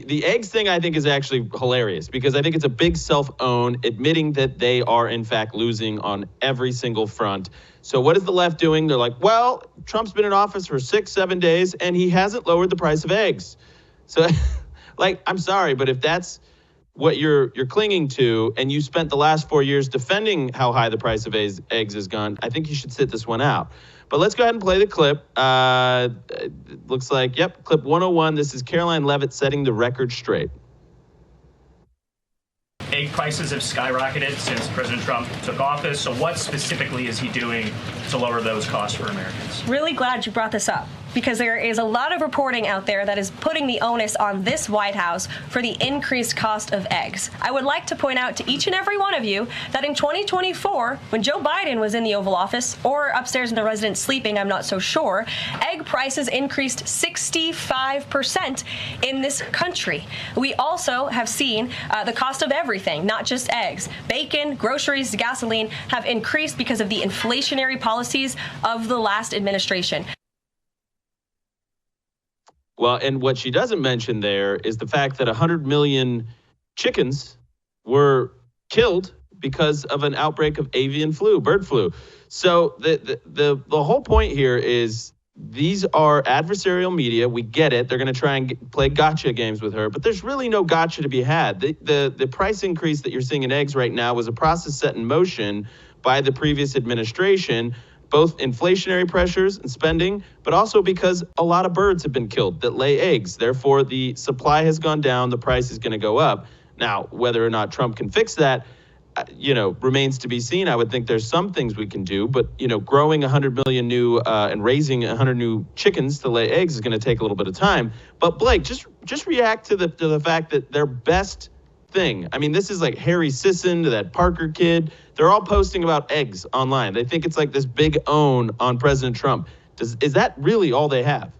the eggs thing I think is actually hilarious because I think it's a big self-own, admitting that they are in fact losing on every single front. So what is the left doing? They're like, well, Trump's been in office for 6-7 days and he hasn't lowered the price of eggs. So like, I'm sorry, but if that's what you're clinging to and you spent the last 4 years defending how high the price of eggs has gone, I think you should sit this one out. But let's go ahead and play the clip. It looks like, yep, clip 101. This is Karoline Leavitt setting the record straight. Egg prices have skyrocketed since President Trump took office. So what specifically is he doing to lower those costs for Americans? Really glad you brought this up, because there is a lot of reporting out there that is putting the onus on this White House for the increased cost of eggs. I would like to point out to each and every one of you that in 2024, when Joe Biden was in the Oval Office, or upstairs in the residence sleeping, I'm not so sure, egg prices increased 65% in this country. We also have seen the cost of everything, not just eggs. Bacon, groceries, gasoline have increased because of the inflationary policies of the last administration. Well, and what she doesn't mention there is the fact that 100 million chickens were killed because of an outbreak of avian flu, bird flu. So the whole point here is these are adversarial media. We get it. They're going to try and play gotcha games with her, but there's really no gotcha to be had. The price increase that you're seeing in eggs right now was a process set in motion by the previous administration, both inflationary pressures and spending, but also because a lot of birds have been killed that lay eggs. Therefore, the supply has gone down, the price is going to go up. Now, whether or not Trump can fix that, remains to be seen. I would think there's some things we can do, but, growing 100 million new and raising 100 new chickens to lay eggs is going to take a little bit of time. But Blake, just react to the fact that their best thing, I mean, this is like Harry Sisson to that Parker kid. They're all posting about eggs online. They think it's like this big own on President Trump. Is that really all they have?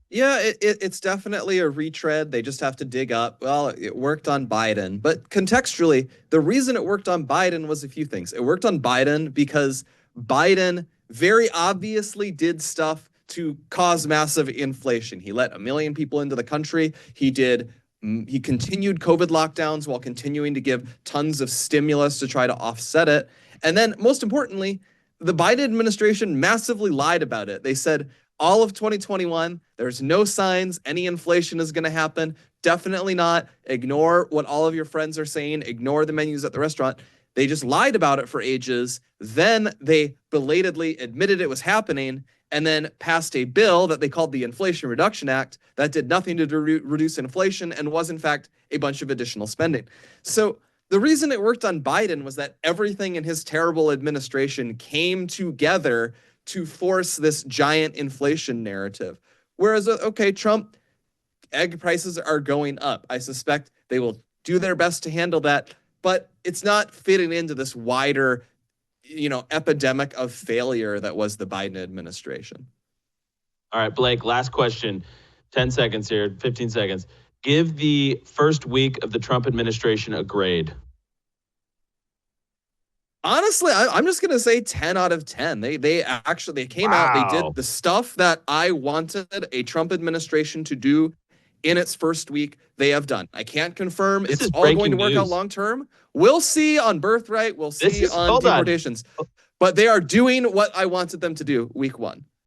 Yeah, it's definitely a retread. They just have to dig up. Well, it worked on Biden. But contextually, the reason it worked on Biden was a few things. It worked on Biden because Biden very obviously did stuff to cause massive inflation. He let 1 million people into the country. He continued COVID lockdowns while continuing to give tons of stimulus to try to offset it. And then, most importantly, the Biden administration massively lied about it. They said all of 2021, there's no signs any inflation is going to happen. Definitely not. Ignore what all of your friends are saying. Ignore the menus at the restaurant. They just lied about it for ages. Then they belatedly admitted it was happening and then passed a bill that they called the Inflation Reduction Act that did nothing to reduce inflation and was, in fact, a bunch of additional spending. So the reason it worked on Biden was that everything in his terrible administration came together to force this giant inflation narrative. Whereas, okay, Trump, egg prices are going up. I suspect they will do their best to handle that, but it's not fitting into this wider epidemic of failure that was the Biden administration. All right, Blake, last question. 10 seconds here, 15 seconds. Give the first week of the Trump administration a grade. Honestly, I'm just going to say 10 out of 10. They came out, they did the stuff that I wanted a Trump administration to do in its first week. They have done. I can't confirm it's all going to work out long term. We'll see on birthright. We'll see on deportations. But they are doing what I wanted them to do week one.